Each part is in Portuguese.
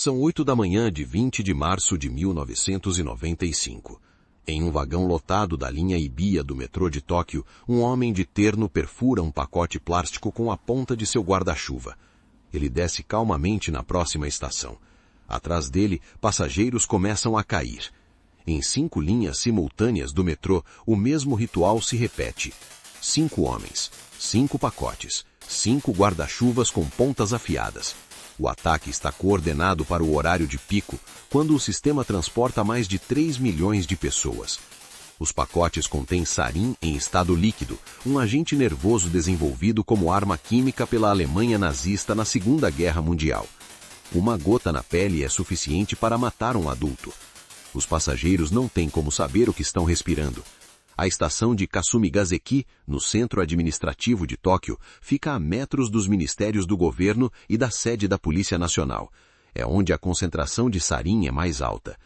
São 8 da manhã de 20 de março de 1995. Em um vagão lotado da linha Hibiya do metrô de Tóquio, um homem de terno perfura um pacote plástico com a ponta de seu guarda-chuva. Ele desce calmamente na próxima estação. Atrás dele, passageiros começam a cair. Em 5 linhas simultâneas do metrô, o mesmo ritual se repete. 5 homens, 5 pacotes, 5 guarda-chuvas com pontas afiadas. O ataque está coordenado para o horário de pico, quando o sistema transporta mais de 3 milhões de pessoas. Os pacotes contêm sarin em estado líquido, um agente nervoso desenvolvido como arma química pela Alemanha nazista na Segunda Guerra Mundial. Uma gota na pele é suficiente para matar um adulto. Os passageiros não têm como saber o que estão respirando. A estação de Kasumi-Gazeki, no centro administrativo de Tóquio, fica a metros dos ministérios do governo e da sede da Polícia Nacional. É onde a concentração de sarin é mais alta.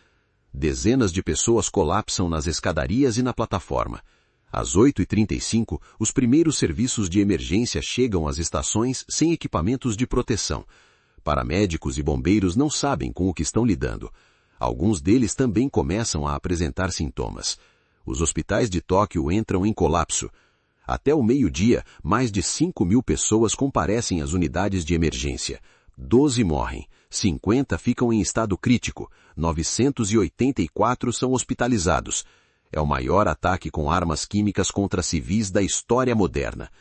Dezenas de pessoas colapsam nas escadarias e na plataforma. Às 8h35, os primeiros serviços de emergência chegam às estações sem equipamentos de proteção. Paramédicos e bombeiros não sabem com o que estão lidando. Alguns deles também começam a apresentar sintomas. Os hospitais de Tóquio entram em colapso. Até o meio-dia, mais de 5.000 pessoas comparecem às unidades de emergência. 12 morrem, 50 ficam em estado crítico, 984 são hospitalizados. É o maior ataque com armas químicas contra civis da história moderna.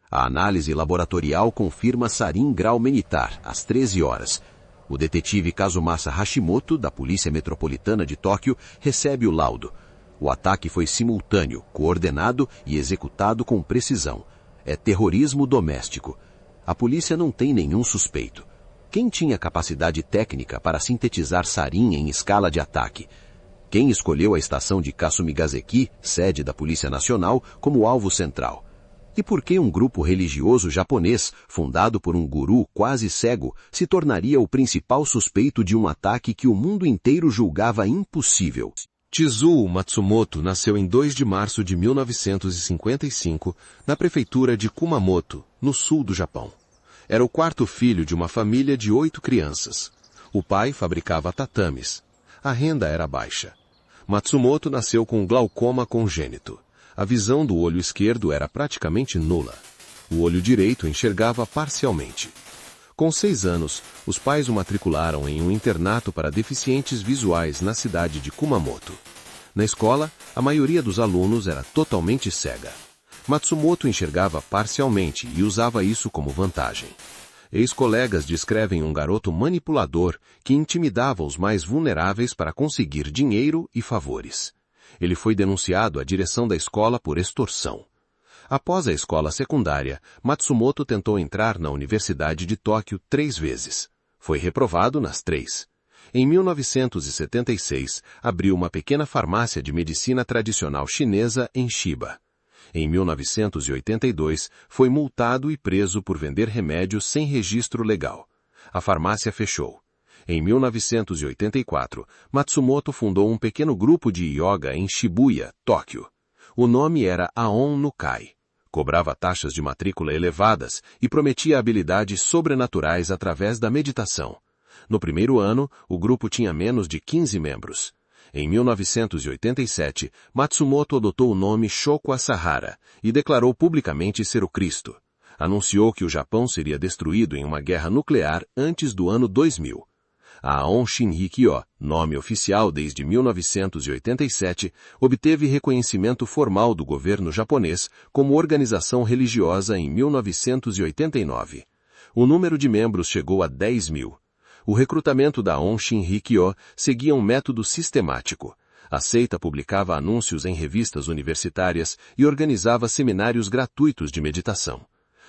A análise laboratorial confirma sarin grau militar, às 13 horas. O detetive Kazumasa Hashimoto, da Polícia Metropolitana de Tóquio, recebe o laudo. O ataque foi simultâneo, coordenado e executado com precisão. É terrorismo doméstico. A polícia não tem nenhum suspeito. Quem tinha capacidade técnica para sintetizar sarin em escala de ataque? Quem escolheu a estação de Kasumi-Gazeki, sede da Polícia Nacional, como alvo central? E por que um grupo religioso japonês, fundado por um guru quase cego, se tornaria o principal suspeito de um ataque que o mundo inteiro julgava impossível? Chizuo Matsumoto nasceu em 2 de março de 1955, na prefeitura de Kumamoto, no sul do Japão. Era o 4º filho de uma família de 8 crianças. O pai fabricava tatames. A renda era baixa. Matsumoto nasceu com glaucoma congênito. A visão do olho esquerdo era praticamente nula. O olho direito enxergava parcialmente. Com 6 anos, os pais o matricularam em um internato para deficientes visuais na cidade de Kumamoto. Na escola, a maioria dos alunos era totalmente cega. Matsumoto enxergava parcialmente e usava isso como vantagem. Ex-colegas descrevem um garoto manipulador que intimidava os mais vulneráveis para conseguir dinheiro e favores. Ele foi denunciado à direção da escola por extorsão. Após a escola secundária, Matsumoto tentou entrar na Universidade de Tóquio 3 vezes. Foi reprovado nas 3. Em 1976, abriu uma pequena farmácia de medicina tradicional chinesa em Shiba. Em 1982, foi multado e preso por vender remédios sem registro legal. A farmácia fechou. Em 1984, Matsumoto fundou um pequeno grupo de yoga em Shibuya, Tóquio. O nome era Aon no Kai. Cobrava taxas de matrícula elevadas e prometia habilidades sobrenaturais através da meditação. No primeiro ano, o grupo tinha menos de 15 membros. Em 1987, Matsumoto adotou o nome Shoko Asahara e declarou publicamente ser o Cristo. Anunciou que o Japão seria destruído em uma guerra nuclear antes do ano 2000. A Aon Shinrikyo, nome oficial desde 1987, obteve reconhecimento formal do governo japonês como organização religiosa em 1989. O número de membros chegou a 10.000. O recrutamento da Aon Shinrikyo seguia um método sistemático. A seita publicava anúncios em revistas universitárias e organizava seminários gratuitos de meditação.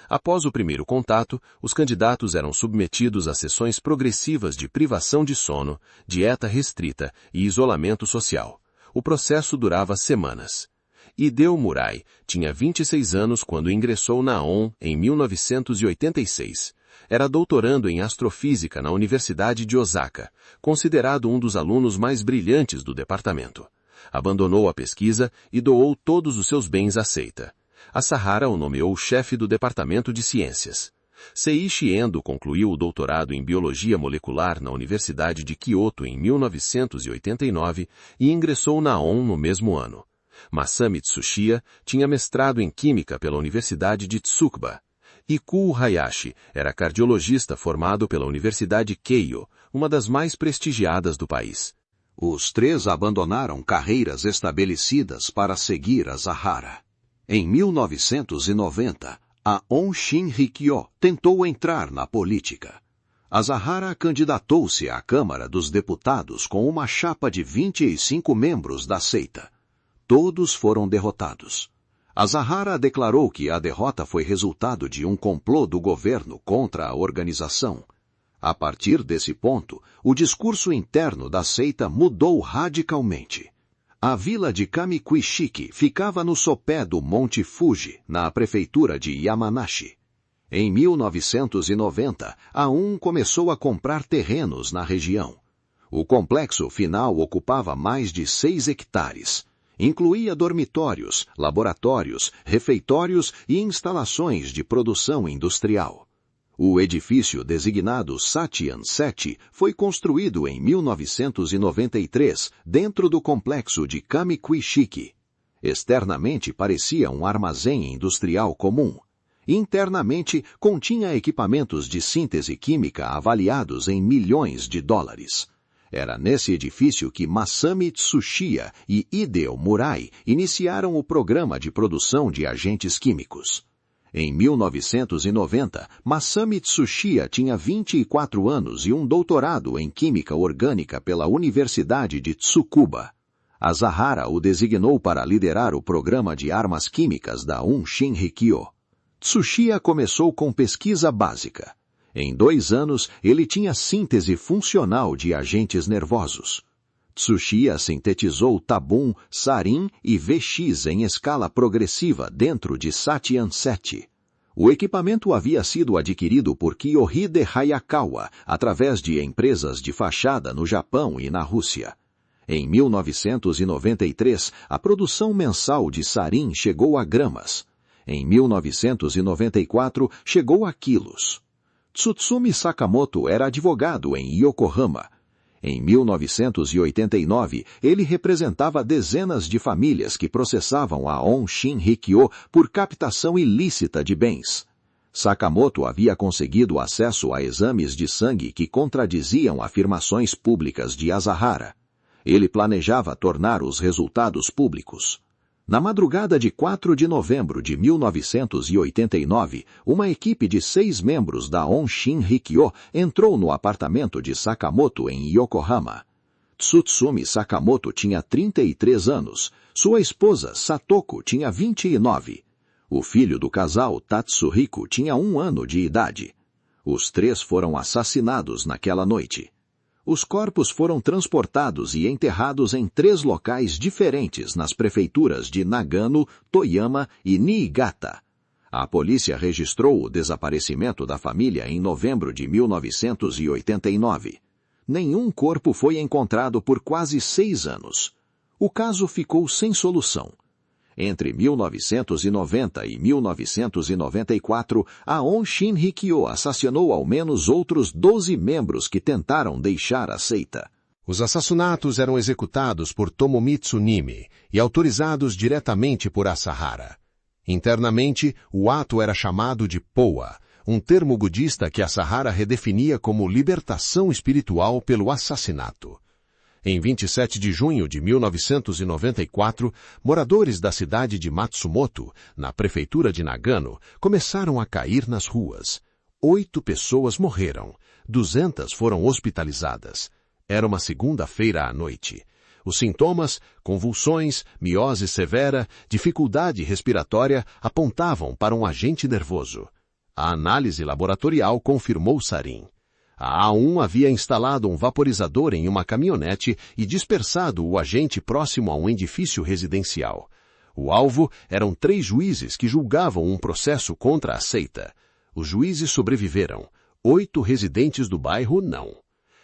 Após o primeiro contato, os candidatos eram submetidos a sessões progressivas de privação de sono, dieta restrita e isolamento social. O processo durava semanas. Hideo Murai tinha 26 anos quando ingressou na Aon em 1986. Era doutorando em astrofísica na Universidade de Osaka, considerado um dos alunos mais brilhantes do departamento. Abandonou a pesquisa e doou todos os seus bens à seita. Asahara o nomeou chefe do Departamento de Ciências. Seiichi Endo concluiu o doutorado em Biologia Molecular na Universidade de Kyoto em 1989 e ingressou na ON no mesmo ano. Masami Tsuchiya tinha mestrado em Química pela Universidade de Tsukuba. Ikuo Hayashi era cardiologista formado pela Universidade Keio, uma das mais prestigiadas do país. Os três abandonaram carreiras estabelecidas para seguir a Asahara. Em 1990, a On Shinrikyo tentou entrar na política. Asahara candidatou-se à Câmara dos Deputados com uma chapa de 25 membros da seita. Todos foram derrotados. Asahara declarou que a derrota foi resultado de um complô do governo contra a organização. A partir desse ponto, o discurso interno da seita mudou radicalmente. A vila de Kamikuishiki ficava no sopé do Monte Fuji, na prefeitura de Yamanashi. Em 1990, a ON começou a comprar terrenos na região. O complexo final ocupava mais de 6 hectares. Incluía dormitórios, laboratórios, refeitórios e instalações de produção industrial. O edifício designado Satian 7 foi construído em 1993 dentro do complexo de Kamikuishiki. Externamente parecia um armazém industrial comum. Internamente continha equipamentos de síntese química avaliados em milhões de dólares. Era nesse edifício que Masami Tsuchiya e Hideo Murai iniciaram o programa de produção de agentes químicos. Em 1990, Masami Tsuchiya tinha 24 anos e um doutorado em Química Orgânica pela Universidade de Tsukuba. Asahara o designou para liderar o programa de armas químicas da ON Shinrikyo. Tsuchiya começou com pesquisa básica. Em 2 anos, ele tinha síntese funcional de agentes nervosos. Tsuchiya sintetizou Tabum, Sarin e VX em escala progressiva dentro de Satian 7. O equipamento havia sido adquirido por Kiyohide Hayakawa através de empresas de fachada no Japão e na Rússia. Em 1993, a produção mensal de Sarin chegou a gramas. Em 1994, chegou a quilos. Tsutsumi Sakamoto era advogado em Yokohama. Em 1989, ele representava dezenas de famílias que processavam a ON Shinrikyo por captação ilícita de bens. Sakamoto havia conseguido acesso a exames de sangue que contradiziam afirmações públicas de Asahara. Ele planejava tornar os resultados públicos. Na madrugada de 4 de novembro de 1989, uma equipe de 6 membros da ON Shinrikyo entrou no apartamento de Sakamoto em Yokohama. Tsutsumi Sakamoto tinha 33 anos. Sua esposa, Satoko, tinha 29. O filho do casal, Tatsuhiko, tinha 1 ano de idade. Os 3 foram assassinados naquela noite. Os corpos foram transportados e enterrados em 3 locais diferentes nas prefeituras de Nagano, Toyama e Niigata. A polícia registrou o desaparecimento da família em novembro de 1989. Nenhum corpo foi encontrado por quase 6 anos. O caso ficou sem solução. Entre 1990 e 1994, a ON Shinrikyo assassinou ao menos outros 12 membros que tentaram deixar a seita. Os assassinatos eram executados por Tomomitsu Nime e autorizados diretamente por Asahara. Internamente, o ato era chamado de Poa, um termo budista que Asahara redefinia como libertação espiritual pelo assassinato. Em 27 de junho de 1994, moradores da cidade de Matsumoto, na prefeitura de Nagano, começaram a cair nas ruas. 8 pessoas morreram, 200 foram hospitalizadas. Era uma segunda-feira à noite. Os sintomas, convulsões, miose severa, dificuldade respiratória, apontavam para um agente nervoso. A análise laboratorial confirmou sarin. A A1 havia instalado um vaporizador em uma caminhonete e dispersado o agente próximo a um edifício residencial. O alvo eram 3 juízes que julgavam um processo contra a seita. Os juízes sobreviveram. 8 residentes do bairro não.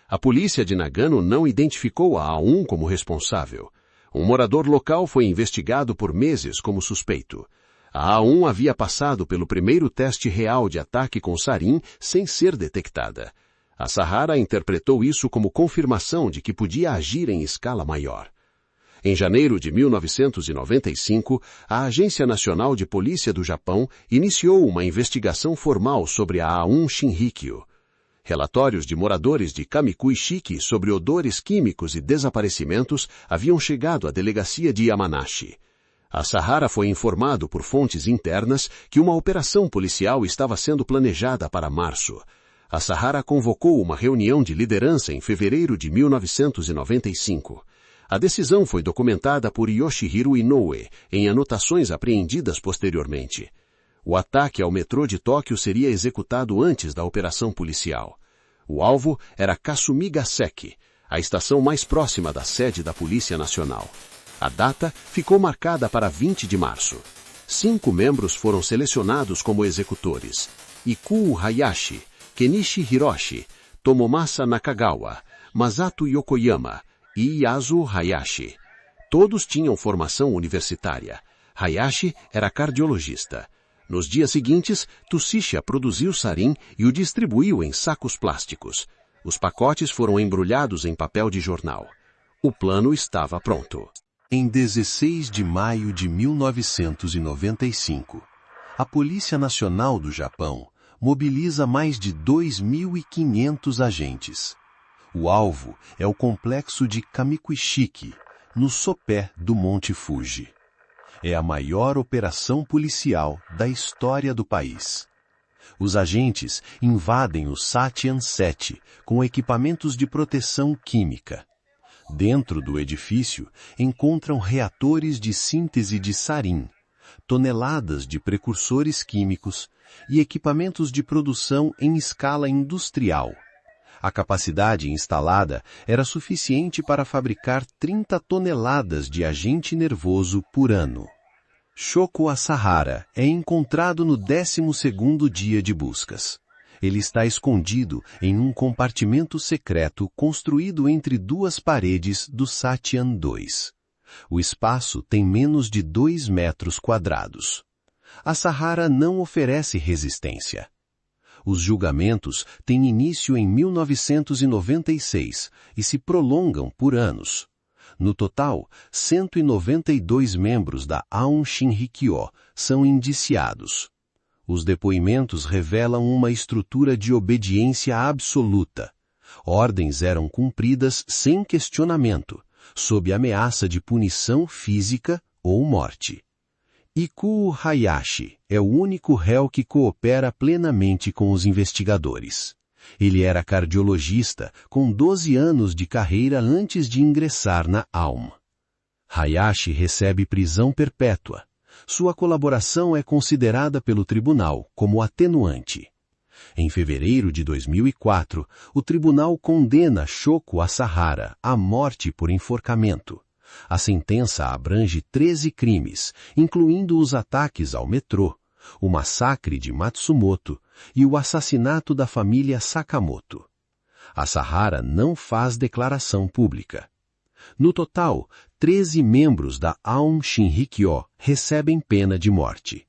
A polícia de Nagano não identificou a A1 como responsável. Um morador local foi investigado por meses como suspeito. A A1 havia passado pelo primeiro teste real de ataque com sarin sem ser detectada. A Sahara interpretou isso como confirmação de que podia agir em escala maior. Em janeiro de 1995, a Agência Nacional de Polícia do Japão iniciou uma investigação formal sobre a A1 Shinrikyo. Relatórios de moradores de Kamikuishiki sobre odores químicos e desaparecimentos haviam chegado à delegacia de Yamanashi. A Sahara foi informado por fontes internas que uma operação policial estava sendo planejada para março. A Sahara convocou uma reunião de liderança em fevereiro de 1995. A decisão foi documentada por Yoshihiro Inoue em anotações apreendidas posteriormente. O ataque ao metrô de Tóquio seria executado antes da operação policial. O alvo era Kasumigaseki, a estação mais próxima da sede da Polícia Nacional. A data ficou marcada para 20 de março. 5 membros foram selecionados como executores: Ikuo Hayashi, Kenichi Hiroshi, Tomomasa Nakagawa, Masato Yokoyama e Yasu Hayashi. Todos tinham formação universitária. Hayashi era cardiologista. Nos dias seguintes, Tsuchiya produziu sarin e o distribuiu em sacos plásticos. Os pacotes foram embrulhados em papel de jornal. O plano estava pronto. Em 16 de maio de 1995, a Polícia Nacional do Japão mobiliza mais de 2.500 agentes. O alvo é o complexo de Kamikuishiki, no sopé do Monte Fuji. É a maior operação policial da história do país. Os agentes invadem o Satian 7 com equipamentos de proteção química. Dentro do edifício encontram reatores de síntese de sarin, toneladas de precursores químicos e equipamentos de produção em escala industrial. A capacidade instalada era suficiente para fabricar 30 toneladas de agente nervoso por ano. Shoko Asahara é encontrado no 12º dia de buscas. Ele está escondido em um compartimento secreto construído entre 2 paredes do Satian 2. O espaço tem menos de 2 metros quadrados. Asahara não oferece resistência. Os julgamentos têm início em 1996 e se prolongam por anos. No total, 192 membros da A1 Shinrikyo são indiciados. Os depoimentos revelam uma estrutura de obediência absoluta. Ordens eram cumpridas sem questionamento, sob ameaça de punição física ou morte. Ikuo Hayashi é o único réu que coopera plenamente com os investigadores. Ele era cardiologista com 12 anos de carreira antes de ingressar na A1. Hayashi recebe prisão perpétua. Sua colaboração é considerada pelo tribunal como atenuante. Em fevereiro de 2004, o tribunal condena Shoko Asahara à morte por enforcamento. A sentença abrange 13 crimes, incluindo os ataques ao metrô, o massacre de Matsumoto e o assassinato da família Sakamoto. Asahara não faz declaração pública. No total, 13 membros da A1 Shinrikyo recebem pena de morte.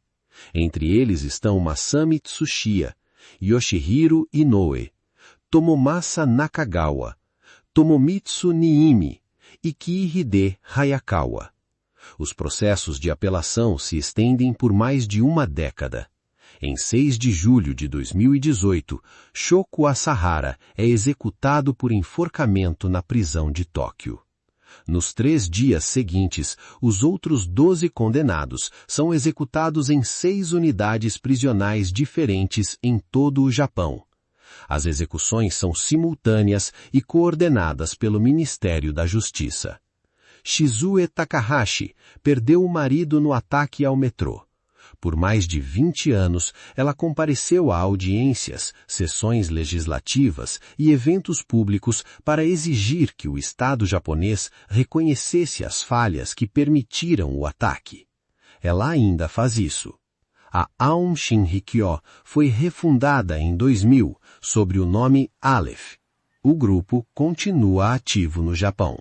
Entre eles estão Masami Tsuchiya, Yoshihiro Inoue, Tomomasa Nakagawa, Tomomitsu Niimi e Kihide Hayakawa. Os processos de apelação se estendem por mais de uma década. Em 6 de julho de 2018, Shoko Asahara é executado por enforcamento na prisão de Tóquio. Nos 3 dias seguintes, os outros 12 condenados são executados em 6 unidades prisionais diferentes em todo o Japão. As execuções são simultâneas e coordenadas pelo Ministério da Justiça. Shizue Takahashi perdeu o marido no ataque ao metrô. Por mais de 20 anos, ela compareceu a audiências, sessões legislativas e eventos públicos para exigir que o Estado japonês reconhecesse as falhas que permitiram o ataque. Ela ainda faz isso. A A1 Shinrikyo foi refundada em 2000 sob o nome Aleph. O grupo continua ativo no Japão.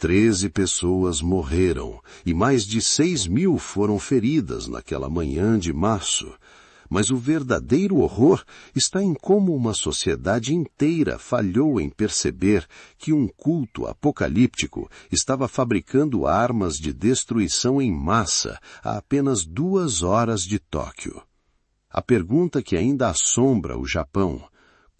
13 pessoas morreram e mais de 6.000 foram feridas naquela manhã de março. Mas o verdadeiro horror está em como uma sociedade inteira falhou em perceber que um culto apocalíptico estava fabricando armas de destruição em massa a apenas 2 horas de Tóquio. A pergunta que ainda assombra o Japão: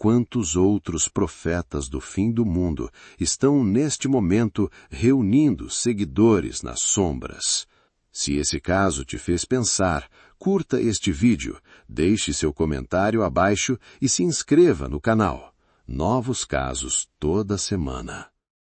quantos outros profetas do fim do mundo estão neste momento reunindo seguidores nas sombras? Se esse caso te fez pensar, curta este vídeo, deixe seu comentário abaixo e se inscreva no canal. Novos casos toda semana.